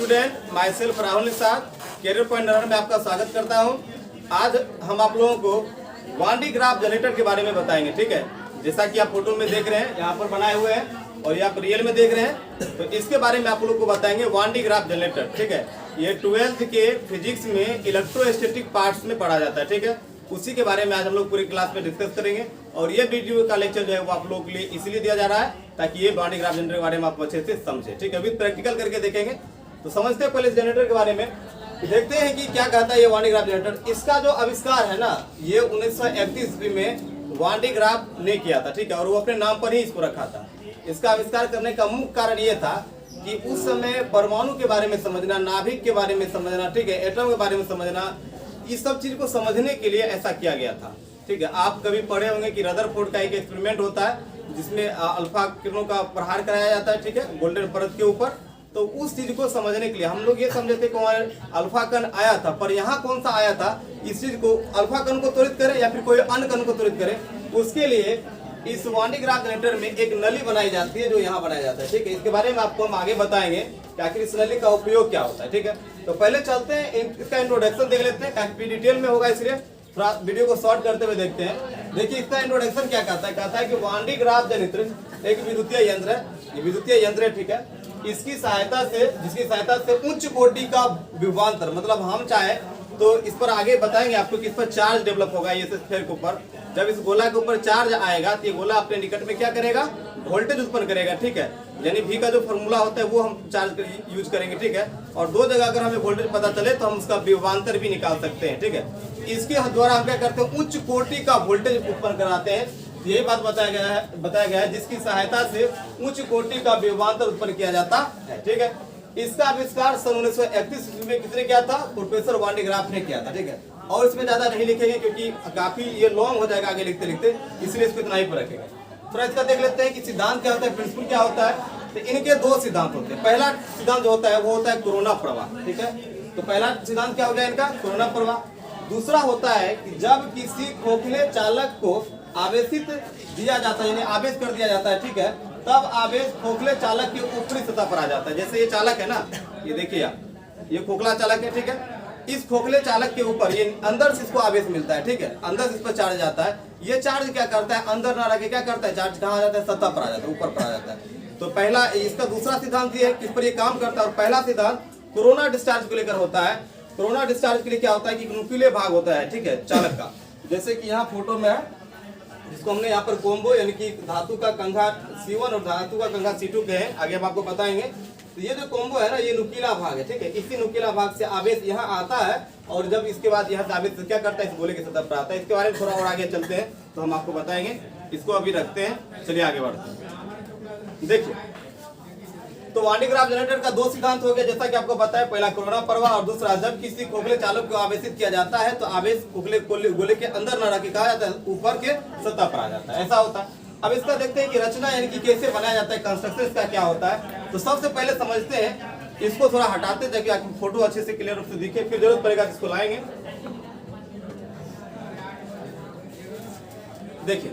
Student, myself Rahul Nishad, career point runner में आपका स्वागत करता हूं। आज हम आप लोगों को वांडी ग्राफ जनरेटर के बारे में बताएंगे। ठीक है, जैसा कि आप फोटो में देख रहे हैं, यहाँ पर बनाए हुए हैं और ये आप रियल में देख रहे हैं, तो इसके बारे में आप लोगों को बताएंगे वांडी ग्राफ जनरेटर। ठीक है, ये 12th के फिजिक्स में इलेक्ट्रोस्टैटिक पार्ट्स में पढ़ा जाता है। ठीक है, उसी के बारे में आज हम लोग पूरी क्लास में डिस्कस करेंगे। और ये वीडियो का लेक्चर जो है वो आप लोगों के लिए इसलिए दिया जा रहा है ताकि ये वांडी ग्राफ जनरेटर के बारे में आप अच्छे से समझे। ठीक है, विद प्रैक्टिकल करके देखेंगे। तो समझते हैं पहले जनरेटर के बारे में, देखते हैं कि क्या कहता है ये वांडी ग्राफ जनरेटर। इसका जो आविष्कार है ना, ये 1931 ईस्वी में वांडी ग्राफ ने किया था। ठीक है, और वो अपने नाम पर ही इसको रखा था। इसका आविष्कार करने का मुख्य कारण ये था कि उस समय परमाणु के बारे में समझना, नाभिक के बारे में समझना, ठीक है, एटम के बारे में समझना, इस सब चीज को समझने के लिए ऐसा किया गया था। ठीक है, आप कभी पढ़े होंगे कि रदरफोर्ड का एक एक्सपेरिमेंट होता है जिसमें अल्फा किरणों का प्रहार कराया जाता है। ठीक है, गोल्डन परत के ऊपर। तो उस चीज को समझने के लिए हम लोग ये समझे थे कि अल्फा कण आया था, पर यहाँ कौन सा आया था, इस चीज को अल्फा कण को त्वरित करे या फिर कोई अन्य कण को त्वरित करे, उसके लिए इस वांडी ग्राफ जनरेटर में एक नली बनाई जाती है जो यहाँ बनाया जाता है। ठीक है, इसके बारे में आपको हम आगे बताएंगे कि आखिर इस नली का उपयोग क्या होता है। ठीक है, तो पहले चलते हैं इसका इंट्रोडक्शन देख लेते हैं, काफी डिटेल में होगा इसलिए थोड़ा वीडियो को शॉर्ट करते हुए देखते हैं। देखिए इसका इंट्रोडक्शन क्या कहता है कि वांडी ग्राफ जनरेटर एक विद्युतीय यंत्र है। ये विद्युतीय यंत्र है। ठीक है, जिसकी सहायता से उच्च कोटि का विभवांतर, मतलब हम चाहे तो इस पर आगे बताएंगे आपको कि इस पर चार्ज डेवलप होगा। ये स्फीयर के ऊपर जब इस गोला के ऊपर चार्ज आएगा तो ये गोला अपने निकट में क्या करेगा, वोल्टेज उत्पन्न करेगा। ठीक है, यानी V का जो फॉर्मूला होता है वो हम चार्ज यूज करेंगे। ठीक है, और दो जगह अगर हमें वोल्टेज पता चले तो हम उसका विभवांतर भी निकाल सकते हैं। ठीक है, इसके द्वारा हम क्या करते हैं, उच्च कोटि का वोल्टेज उत्पन्न कराते हैं। यही बात बताया गया है जिसकी सहायता से उच्च कोटि का विभवांतर उत्पन्न किया जाता है। ठीक है, इसका आविष्कार सन 1931 में किसने किया था, प्रोफेसर वांडी ग्राफ ने किया था। ठीक है, और इसमें ज्यादा नहीं लिखेंगे क्योंकि काफी ये लॉन्ग हो जाएगा आगे लिखते लिखते, इसलिए इसको इतना ही पर रखेंगे। थोड़ा इसका देख लेते हैं कि सिद्धांत क्या होता है, प्रिंसिपल क्या होता है। तो इनके दो सिद्धांत होते हैं। पहला सिद्धांत जो होता है वो होता है कोरोना प्रवाह। ठीक है, तो पहला सिद्धांत क्या हो गया इनका, कोरोना प्रवाह। दूसरा होता है कि जब किसी खोखले चालक को आवेशित दिया जाता है, यानी आवेश कर दिया जाता है, ठीक है, तब आवेश खोखले चालक की ऊपरी सतह पर आ जाता है। जैसे ये चालक है ना, ये देखिए आप, ये खोखला चालक है। ठीक है, इस खोखले चालक के ऊपर ये अंदर से इसको आवेश मिलता है। ठीक है, अंदर से इस पर चार्ज जाता है। ये चार्ज क्या करता है, अंदर ना रह के क्या करता है, चार्ज कहाँ आ जाता है, सतह पर आ जाता है, ऊपर पर आ जाता है। तो पहला इसका दूसरा सिद्धांत ये है किस पर ये काम करता है। और पहला सिद्धांत कोरोना डिस्चार्ज को लेकर होता है। कोरोना डिस्चार्ज के लिए क्या होता है कि नुकीले भाग होता है, ठीक है, चालक का। जैसे कि यहाँ फोटो में है, जिसको हमने यहाँ पर कोम्बो यानी कि धातु का कंघा C1 और धातु का कंघा C2 के हैं, आगे हम आपको बताएंगे। तो ये जो कोम्बो है ना, ये नुकीला भाग है। ठीक है, इसी नुकीला भाग से आवेश यहाँ आता है और जब इसके बाद यहाँ से आवेश क्या करता है, इस गोले की सतह पर आता है। इसके बारे में थोड़ा और आगे चलते हैं तो हम आपको बताएंगे। इसको अभी रखते हैं, चलिए आगे बढ़ते हैं। देखिए, तो वांडी ग्राफ जनरेटर का दो सिद्धांत हो गया जैसा कि आपको बताया, पहला कोरोना प्रवाह और दूसरा जब किसी खोखले चालक को आवेशित किया जाता है तो आवेश खोखले गोले के अंदर न रख के कहा जाता है, ऊपर के सतह पर आ जाता है, ऐसा होता है। अब इसका देखते हैं कि रचना यानी कि कैसे बनाया जाता है, कंस्ट्रक्शन इसका क्या होता है। तो सबसे पहले समझते हैं, इसको थोड़ा हटाते हैं ताकि आपको फोटो अच्छे से क्लियर रूप से दिखे, फिर जरूरत पड़ेगा इसको लाएंगे। देखिए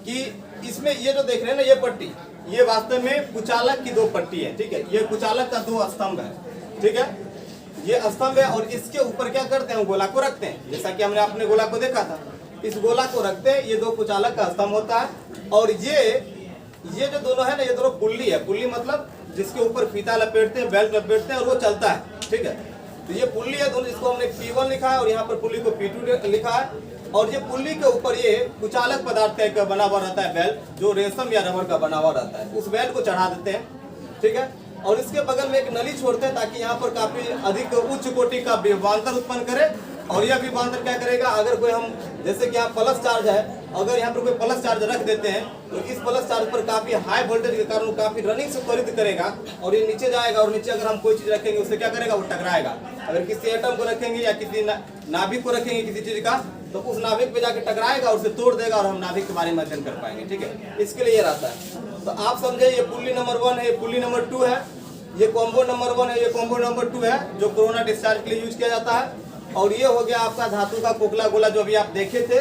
कि इसमें ये जो देख रहे हैं ना, ये पट्टी, ये वास्तव में कुचालक की दो पट्टी है। ठीक है, ये कुचालक का दो स्तंभ है। ठीक है, ये स्तंभ है और इसके ऊपर क्या करते हैं, गोला को रखते हैं। जैसा कि हमने अपने गोला को देखा था, इस गोला को रखते हैं, ये दो कुचालक का स्तंभ होता है। और ये जो दोनों है ना, ये दोनों पुल्ली है। पुल्ली मतलब जिसके ऊपर फीता लपेटते हैं, बेल्ट लपेटते हैं और वो चलता है। ठीक है, तो ये पुल्ली है दोनों, जिसको हमने P1 लिखा है और यहाँ पर पुल्ली को P2 लिखा है। और ये पुल्ली के ऊपर ये कुचालक पदार्थ का बना हुआ रहता है बेल्ट, जो रेशम या रबर का बना हुआ रहता है। उस बेल्ट को चढ़ा देते हैं। ठीक है, और इसके बगल में एक नली छोड़ते हैं ताकि यहाँ पर काफी अधिक उच्च कोटि का विभवांतर उत्पन्न करे। और यह विभवांतर क्या करेगा, अगर कोई हम जैसे कि यहाँ प्लस चार्ज है, अगर यहाँ पर कोई प्लस चार्ज रख देते हैं तो इस प्लस चार्ज पर काफी हाई वोल्टेज के कारण काफी रनिंग से त्वरित करेगा और ये नीचे जाएगा। और नीचे अगर हम कोई चीज रखेंगे उससे क्या करेगा, वो टकराएगा। अगर किसी एटम को रखेंगे या किसी नाभिक को रखेंगे किसी चीज का, तो उस नाभिक पे जाके टकराएगा और उसे तोड़ देगा और हम नाभिक के बारे में अध्ययन कर पाएंगे। ठीक है, इसके लिए ये रहता है। तो आप समझे, ये पुल्ली नंबर 1 है, ये पुल्ली नंबर 2 है, ये कॉम्बो नंबर 1 है, ये कॉम्बो नंबर 2 है, जो कोरोना डिस्चार्ज के लिए यूज किया जाता है। और ये हो गया आपका धातु का खोखला गोला जो अभी आप देखे थे।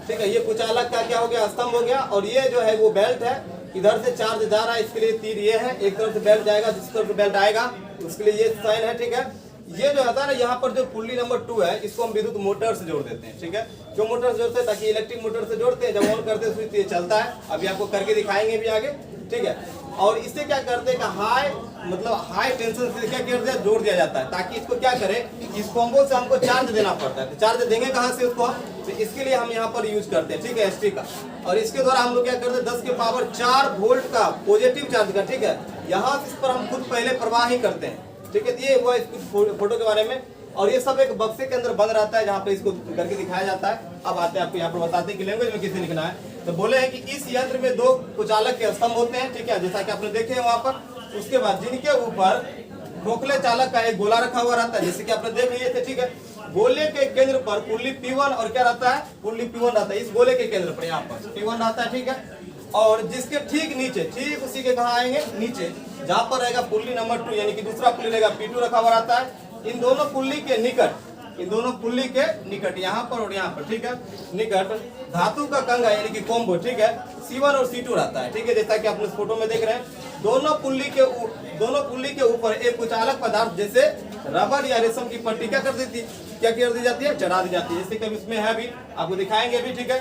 ठीक है, ये कुचालक का क्या हो गया, स्तंभ हो गया। और ये जो है वो बेल्ट है, इधर से चार्ज जा रहा है, इसके लिए तीर ये है, एक तरफ से बेल्ट जाएगा, दूसरी तरफ से बेल्ट आएगा, उसके लिए ये साइन है, ठीक है। ये जो होता है ना, यहाँ पर जो पुल्ली नंबर 2 है, इसको हम विद्युत मोटर से जोड़ देते हैं, ठीक है। क्यों मोटर से जोड़ते हैं? ताकि इलेक्ट्रिक मोटर से जोड़ते हैं, जब ऑन करते हैं स्विच ये चलता है। अभी आपको करके दिखाएंगे भी आगे, ठीक है। और इससे क्या करते हैं कि हाई टेंशन से क्या कर दिया, जोड़ दिया जाता है, ताकि इसको क्या करे, इस कॉम्बो से हमको चार्ज देना पड़ता है। तो चार्ज देंगे कहाँ से उसको? तो इसके लिए हम यहाँ पर यूज करते हैं, ठीक है, एसटी का। और इसके द्वारा हम लोग क्या करते हैं, 10 के पावर 4 वोल्ट का पॉजिटिव चार्ज का, ठीक है। यहाँ से इस पर हम खुद पहले प्रवाह ही करते हैं, ठीक है। ये हुआ इस फोटो के बारे में। और ये सब एक बक्से के अंदर बंद रहता है, जहाँ पे इसको करके दिखाया जाता है। अब आते हैं आपको यहाँ पर बताते हैं कि लैंग्वेज में किसे लिखना है। तो बोले हैं कि इस यंत्र में 2 कुचालक के स्तंभ होते हैं, ठीक है, जैसा कि आपने देखे हैं वहां पर। उसके बाद जिनके ऊपर खोखले चालक का एक गोला रखा हुआ रहता है, जैसे कि आपने देख लिए थे, ठीक है। गोले के केंद्र पर पुल्ली P1 और क्या रहता है, पुल्ली P1 रहता है। इस गोले के केंद्र पर यहाँ पर P1 रहता है, ठीक है। और जिसके ठीक नीचे, ठीक उसी के कहाँ आएंगे, नीचे, जहाँ पर रहेगा पुल्ली नंबर 2, यानी कि दूसरा पुल्ली रहेगा P2 रखा हुआ रहता है। इन दोनों पुल्ली के निकट, यहाँ पर और यहाँ पर, ठीक है, निकट धातु का कंगा यानी कि कॉम्बो, ठीक है, C1 और C2 रहता है, ठीक है, जैसा कि आप इस फोटो में देख रहे हैं। दोनों पुल्ली के ऊपर एक कुचालक पदार्थ जैसे रबर या रेशम की पट्टी क्या कर दी जाती है, चढ़ा दी जाती है, जैसे कि इसमें है भी, आपको दिखाएंगे भी, ठीक है।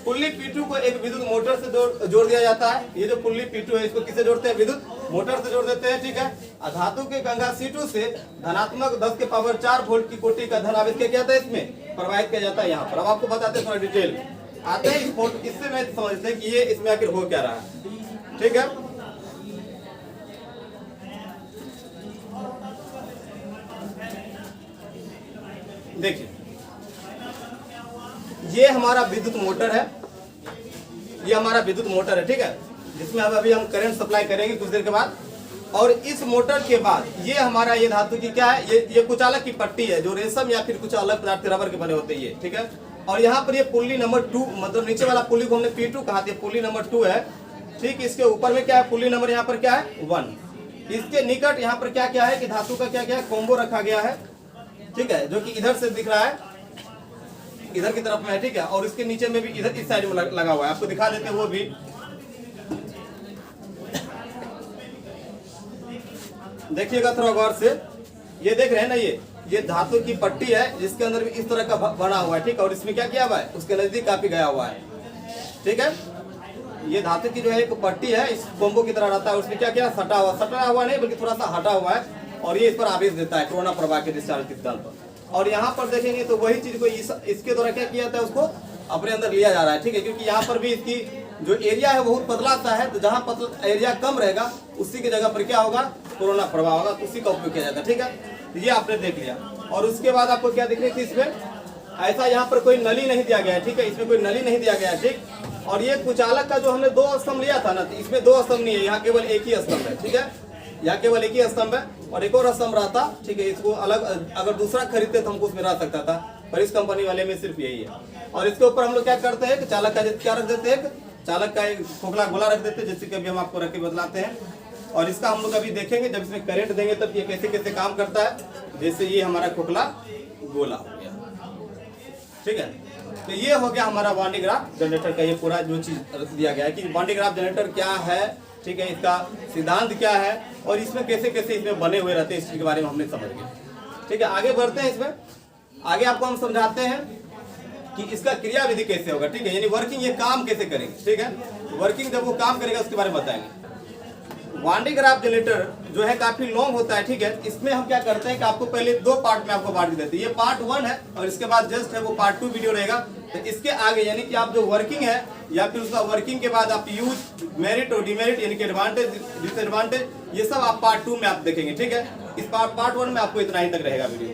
पुल्ली P2 को एक विद्युत मोटर से जोड़ दिया जाता है। ये जो पुल्ली P2 है, इसको किससे जोड़ते हैं, विद्युत मोटर से जोड़ देते हैं, ठीक है। धातु के गंगा C2 से धनात्मक 10 के पावर 4 वोल्ट की कोटि का धन आवेश किया जाता है, इसमें प्रवाहित किया जाता है। यहाँ पर अब आपको बताते हैं थोड़ा डिटेल आते हैं इस फोटो, इससे मैं समझते हैं कि ये इसमें आखिर हो क्या रहा है, ठीक है। देखिए, ये हमारा विद्युत मोटर है, ये हमारा विद्युत मोटर है, ठीक है, जिसमें अभी हम करंट सप्लाई करेंगे कुछ देर के बाद। और इस मोटर के बाद ये हमारा ये धातु की क्या है, ये कुचालक की पट्टी है, जो रेशम या फिर कुछ अलग पदार्थ रबर के बने होते हैं ये, ठीक है। और यहाँ पर ये पुल्ली नंबर 2, मतलब नीचे वाला पुल्ली को हमने P2 कहा था, पुल्ली नंबर 2 है, ठीक। इसके ऊपर में क्या है, पुल्ली नंबर यहाँ पर क्या है, 1। इसके निकट यहाँ पर क्या क्या है कि धातु का क्या क्या है, कॉम्बो रखा गया है, ठीक है, जो कि इधर से दिख रहा है, इधर की तरफ में है, ठीक है। और इसके नीचे में भी इधर इस साइड में लगा हुआ है, आपको दिखा देते हैं वो भी। देखिएगा थोड़ा गौर से, ये देख रहे हैं ना, ये धातु की पट्टी है, जिसके अंदर भी इस तरह का बना हुआ है, ठीक है। और इसमें क्या किया हुआ है, उसके नजदीक काफी गया हुआ है, ठीक है। ये धातु की जो है एक पट्टी है, इस कोम्बो की तरह रहता है, उसमें क्या किया, सटा हुआ नहीं, बल्कि थोड़ा सा हटा हुआ है, और ये इस पर आवेश देता है कोरोना प्रवाह के डिस्चार्ज के स्थान पर। और यहाँ पर देखेंगे तो वही चीज को इसके द्वारा क्या किया जाता है, उसको अपने अंदर लिया जा रहा है, ठीक है। क्योंकि यहाँ पर भी इसकी जो एरिया है बहुत पतला सा है, तो जहाँ पतला एरिया कम रहेगा उसी की जगह पर क्या होगा, कोरोना प्रवाह होगा, तो उसी का उपयोग किया जाता है, ठीक है। ये आपने देख लिया। और उसके बाद आपको क्या दिख रही थी, इसमें ऐसा यहाँ पर कोई नली नहीं दिया गया है, ठीक है, इसमें कोई नली नहीं दिया गया है, ठीक। और ये कुचालक का जो हमने 2 स्तंभ लिया था ना, इसमें 2 स्तंभ नहीं है, यहाँ केवल एक ही स्तंभ है, ठीक है, यहाँ केवल एक ही स्तंभ है। और एक और स्तंभ रहता, ठीक है, इसको अलग अगर दूसरा खरीदते तो हमको उसमें रह सकता था, पर इस कंपनी वाले में सिर्फ यही है। और इसके ऊपर हम लोग क्या करते हैं कि चालक का क्या रख देते हैं, चालक का एक खोखला गोला रख देते हैं, जैसे कि अभी हम आपको रख के बतलाते हैं। और इसका हम लोग अभी देखेंगे, जब इसमें करंट देंगे तब ये कैसे कैसे काम करता है। जैसे ये हमारा खोखला गोला हो गया, ठीक है। तो ये हो गया हमारा वांडी ग्राफ जनरेटर का ये पूरा जो चीज दिया गया है कि वांडी ग्राफ जनरेटर क्या है, ठीक है, इसका सिद्धांत क्या है और इसमें कैसे कैसे इसमें बने हुए रहते हैं, इस चीज के बारे में हमने समझ गया, ठीक है। आगे बढ़ते हैं, इसमें आगे आपको हम समझाते हैं कि इसका क्रिया विधि कैसे होगा, ठीक है, यानी वर्किंग, ये काम कैसे करेंगे, ठीक है। वर्किंग जब वो काम करेगा उसके बारे में बताएंगे। वांडी ग्राफ जनरेटर जो है काफी लॉन्ग होता है, ठीक है। इसमें हम क्या करते हैं कि आपको पहले 2 पार्ट में आपको बांट देते हैं, ये पार्ट 1 है और इसके बाद जस्ट है वो पार्ट 2 वीडियो रहेगा। तो इसके आगे यानी कि आप जो वर्किंग है या फिर उसका वर्किंग के बाद आप यूज, मेरिट और डिमेरिट यानी कि एडवांटेज डिसएडवांटेज, ये सब आप पार्ट 2 में आप देखेंगे, ठीक है। इस पार्ट 1 में आपको इतना ही तक रहेगा वीडियो।